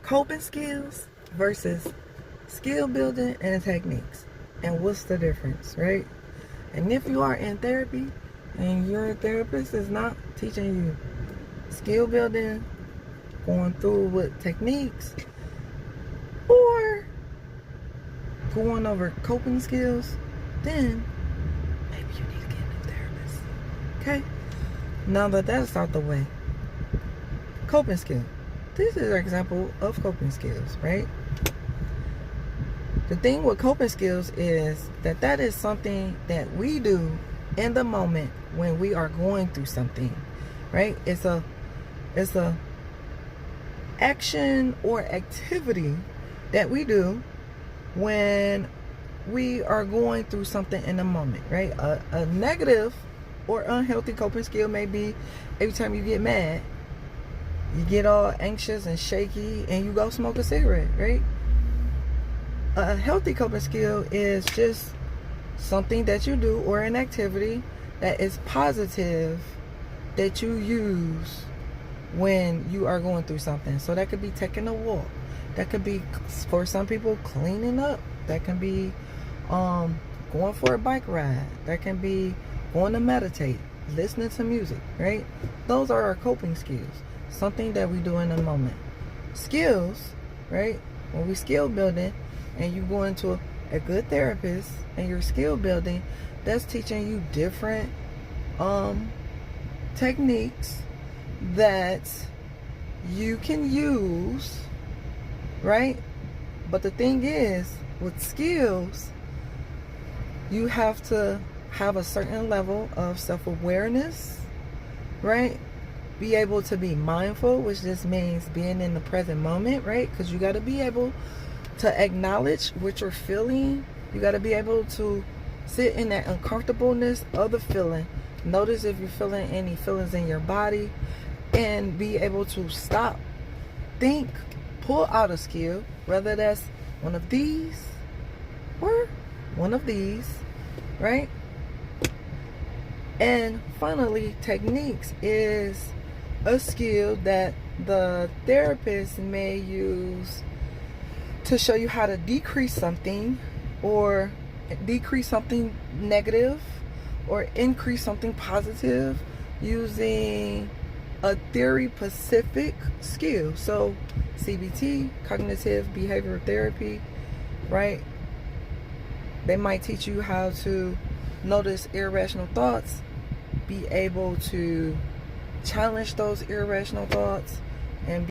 coping skills versus skill building and techniques. And what's the difference, right? And if you are in therapy and your therapist is not teaching you skill building, going through with techniques, or going over coping skills, then maybe you need to get a new therapist. Okay? Now that that's out the way, coping skill. This is an example of coping skills, right? The thing with coping skills is that is something that we do in the moment when we are going through something, right? It's a action or activity that we do when we are going through something in the moment, right? A negative or unhealthy coping skill may be every time you get mad, you get all anxious and shaky and you go smoke a cigarette, right? A healthy coping skill is just something that you do or an activity that is positive that you use when you are going through something. So that could be taking a walk. That could be, for some people, cleaning up. That can be going for a bike ride. That can be going to meditate, listening to music, right? Those are our coping skills. Something that we do in the moment. Skills, right? When we skill building and you go into a good therapist and you're skill building, that's teaching you different techniques that you can use, right? But the thing is, with skills, you have to have a certain level of self-awareness, right? Be able to be mindful, which just means being in the present moment, right? Because you got to be able to acknowledge what you're feeling. You got to be able to sit in that uncomfortableness of the feeling. Notice if you're feeling any feelings in your body and be able to stop, think, pull out a skill, whether that's one of these or one of these, right? And finally, techniques is a skill that the therapist may use to show you how to decrease something or decrease something negative or increase something positive using a theory-specific skill. So CBT, cognitive behavioral therapy, right? They might teach you how to notice irrational thoughts, be able to challenge those irrational thoughts, and